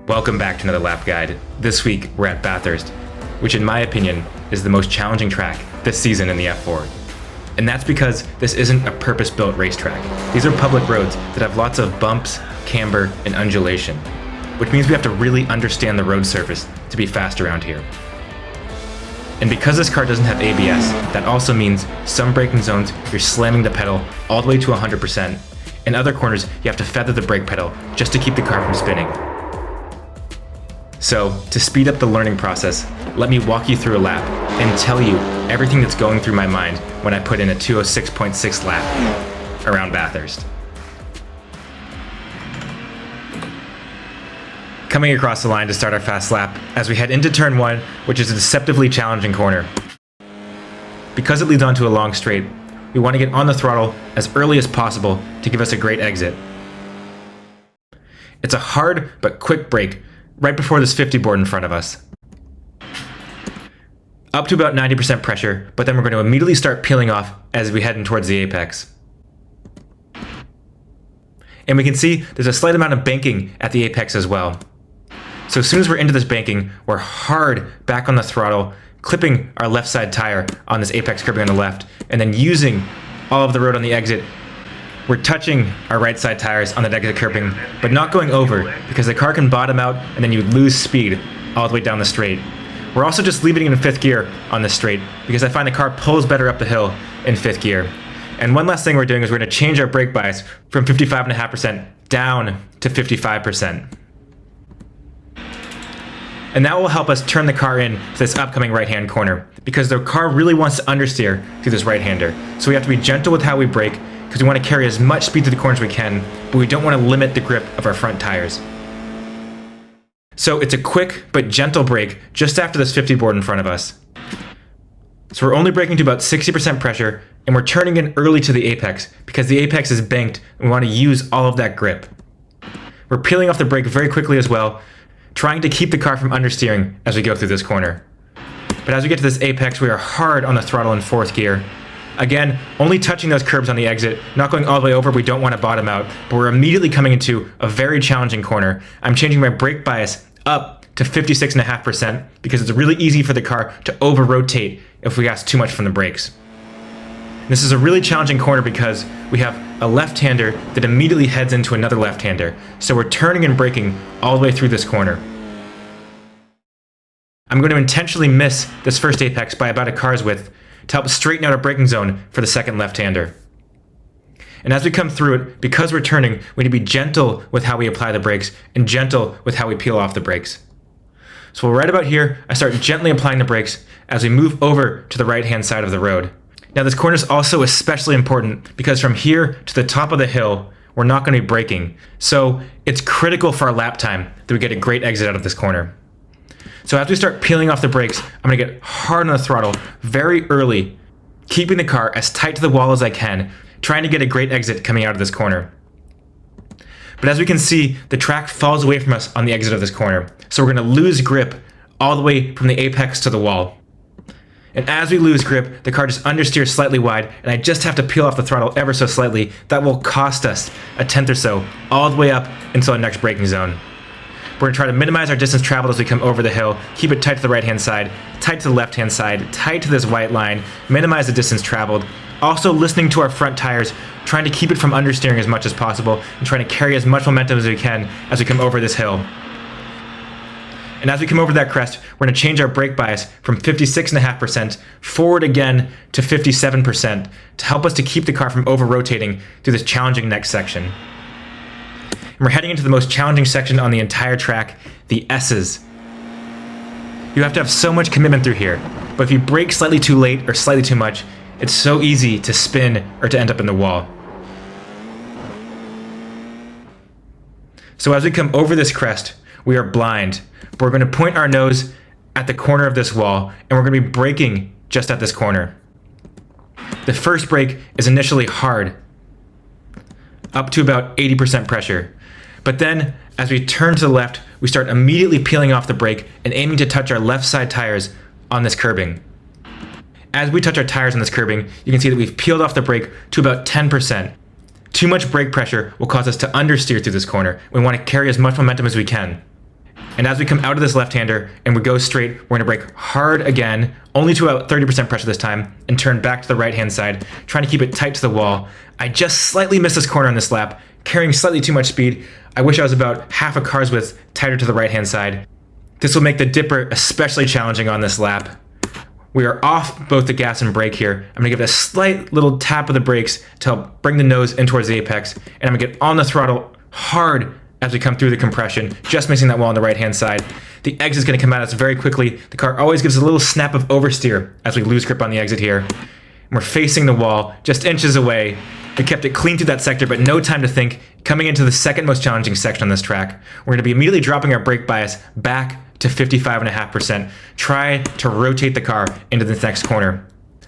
Welcome back to another lap guide. This week we're at Bathurst, which in my opinion is the most challenging track this season in the F4. And that's because this isn't a purpose-built racetrack. These are public roads that have lots of bumps, camber, and undulation, which means we have to really understand the road surface to be fast around here. And because this car doesn't have ABS, that also means some braking zones you're slamming the pedal all the way to 100%. In other corners, you have to feather the brake pedal just to keep the car from spinning. So, to speed up the learning process, let me walk you through a lap and tell you everything that's going through my mind when I put in a 206.6 lap around Bathurst. Coming across the line to start our fast lap as we head into turn 1, which is a deceptively challenging corner. Because it leads onto a long straight, we want to get on the throttle as early as possible to give us a great exit. It's a hard but quick brake right before this 50 board in front of us. Up to about 90% pressure, but then we're going to immediately start peeling off as we head in towards the apex. And we can see there's a slight amount of banking at the apex as well. So as soon as we're into this banking, we're hard back on the throttle, clipping our left side tire on this apex curbing on the left, and then using all of the road on the exit. We're touching our right side tires on the exit curbing, but not going over because the car can bottom out and then you lose speed all the way down the straight. We're also just leaving it in 5th gear on this straight because I find the car pulls better up the hill in 5th gear. And one last thing we're doing is we're going to change our brake bias from 55.5% down to 55%. And that will help us turn the car in to this upcoming right-hand corner because the car really wants to understeer through this right-hander. So we have to be gentle with how we brake because we want to carry as much speed to the corners as we can, but we don't want to limit the grip of our front tires. So it's a quick but gentle brake just after this 50 board in front of us. So we're only braking to about 60% pressure and we're turning in early to the apex because the apex is banked and we want to use all of that grip. We're peeling off the brake very quickly as well, trying to keep the car from understeering as we go through this corner. But as we get to this apex, we are hard on the throttle in 4th gear. Again, only touching those curbs on the exit, not going all the way over, we don't want to bottom out, but we're immediately coming into a very challenging corner. I'm changing my brake bias up to 56.5% because it's really easy for the car to over-rotate if we ask too much from the brakes. This is a really challenging corner because we have a left-hander that immediately heads into another left-hander, so we're turning and braking all the way through this corner. I'm going to intentionally miss this first apex by about a car's width to help straighten out our braking zone for the second left-hander. And as we come through it, because we're turning, we need to be gentle with how we apply the brakes and gentle with how we peel off the brakes. So right about here, I start gently applying the brakes as we move over to the right-hand side of the road. Now this corner is also especially important because from here to the top of the hill, we're not going to be braking. So it's critical for our lap time that we get a great exit out of this corner. So as we start peeling off the brakes, I'm going to get hard on the throttle very early, keeping the car as tight to the wall as I can, trying to get a great exit coming out of this corner. But as we can see, the track falls away from us on the exit of this corner. So we're going to lose grip all the way from the apex to the wall. And as we lose grip, the car just understeers slightly wide, and I just have to peel off the throttle ever so slightly. That will cost us a tenth or so, all the way up until our next braking zone. We're going to try to minimize our distance traveled as we come over the hill, keep it tight to the right-hand side, tight to the left-hand side, tight to this white line, minimize the distance traveled. Also listening to our front tires, trying to keep it from understeering as much as possible, and trying to carry as much momentum as we can as we come over this hill. And as we come over that crest, we're going to change our brake bias from 56.5% forward again to 57% to help us to keep the car from over-rotating through this challenging next section. And we're heading into the most challenging section on the entire track, the S's. You have to have so much commitment through here, but if you brake slightly too late or slightly too much, it's so easy to spin or to end up in the wall. So as we come over this crest, we are blind. We're going to point our nose at the corner of this wall, and we're going to be braking just at this corner. The first brake is initially hard, up to about 80% pressure. But then, as we turn to the left, we start immediately peeling off the brake and aiming to touch our left side tires on this curbing. As we touch our tires on this curbing, you can see that we've peeled off the brake to about 10%. Too much brake pressure will cause us to understeer through this corner. We want to carry as much momentum as we can. And as we come out of this left-hander and we go straight, we're gonna brake hard again, only to about 30% pressure this time, and turn back to the right-hand side, trying to keep it tight to the wall. I just slightly missed this corner on this lap, carrying slightly too much speed. I wish I was about half a car's width tighter to the right-hand side. This will make the dipper especially challenging on this lap. We are off both the gas and brake here. I'm gonna give it a slight little tap of the brakes to help bring the nose in towards the apex, and I'm gonna get on the throttle hard as we come through the compression, just missing that wall on the right-hand side. The exit's gonna come at us very quickly. The car always gives a little snap of oversteer as we lose grip on the exit here. And we're facing the wall, just inches away. We kept it clean through that sector, but no time to think. Coming into the second most challenging section on this track, we're gonna be immediately dropping our brake bias back to 55.5%. Try to rotate the car into the next corner.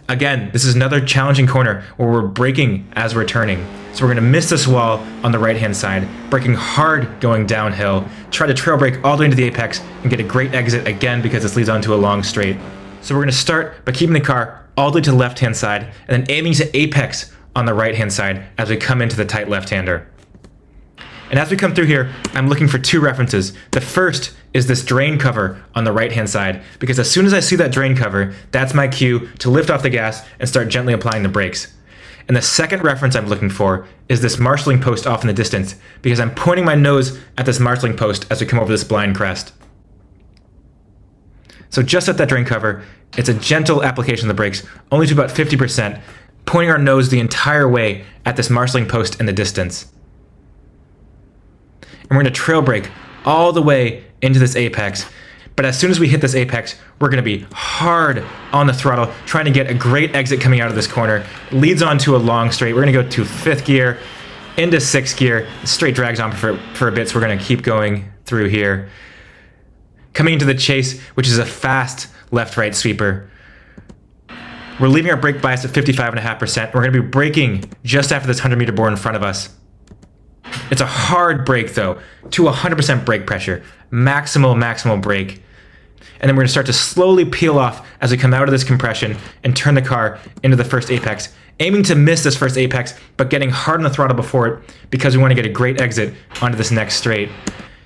Again, this is another challenging corner where we're braking as we're turning. So we're gonna miss this wall on the right-hand side, braking hard going downhill, try to trail brake all the way into the apex and get a great exit again because this leads onto a long straight. So we're gonna start by keeping the car all the way to the left-hand side and then aiming to apex on the right-hand side as we come into the tight left-hander. And as we come through here, I'm looking for two references. The first is this drain cover on the right-hand side, because as soon as I see that drain cover, that's my cue to lift off the gas and start gently applying the brakes. And the second reference I'm looking for is this marshalling post off in the distance, because I'm pointing my nose at this marshalling post as we come over this blind crest. So just at that drain cover, it's a gentle application of the brakes, only to about 50%, pointing our nose the entire way at this marshalling post in the distance. And we're gonna trail brake all the way into this apex. But as soon as we hit this apex, we're gonna be hard on the throttle, trying to get a great exit coming out of this corner. Leads on to a long straight. We're gonna go to 5th gear, into 6th gear. Straight drags on for a bit, so we're gonna keep going through here. Coming into the chase, which is a fast left-right sweeper. We're leaving our brake bias at 55.5%. We're gonna be braking just after this 100-meter bore in front of us. It's a hard brake though, to 100% brake pressure, maximal brake. And then we're gonna start to slowly peel off as we come out of this compression and turn the car into the first apex, aiming to miss this first apex, but getting hard on the throttle before it because we wanna get a great exit onto this next straight.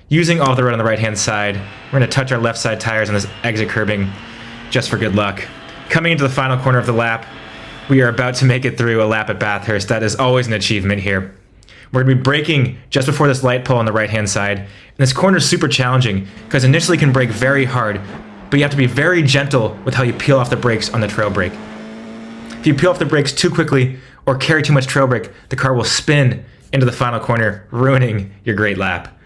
Using all the road on the right-hand side, we're gonna touch our left side tires on this exit curbing just for good luck. Coming into the final corner of the lap, we are about to make it through a lap at Bathurst. That is always an achievement here. We're gonna be braking just before this light pole on the right-hand side. And this corner is super challenging because initially you can brake very hard, but you have to be very gentle with how you peel off the brakes on the trail brake. If you peel off the brakes too quickly or carry too much trail brake, the car will spin into the final corner, ruining your great lap.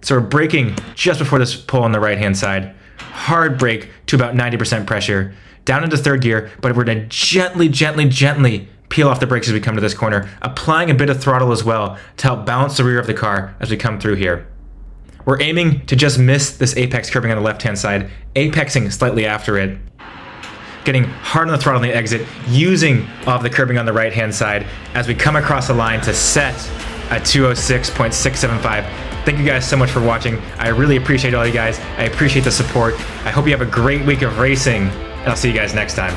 So we're braking just before this pole on the right-hand side. Hard brake to about 90% pressure, down into 3rd gear, but we're gonna gently peel off the brakes as we come to this corner, applying a bit of throttle as well to help balance the rear of the car as we come through here. We're aiming to just miss this apex curbing on the left-hand side, apexing slightly after it. Getting hard on the throttle on the exit, using all of the curbing on the right-hand side as we come across the line to set a 206.675. Thank you guys so much for watching. I really appreciate all you guys. I appreciate the support. I hope you have a great week of racing, and I'll see you guys next time.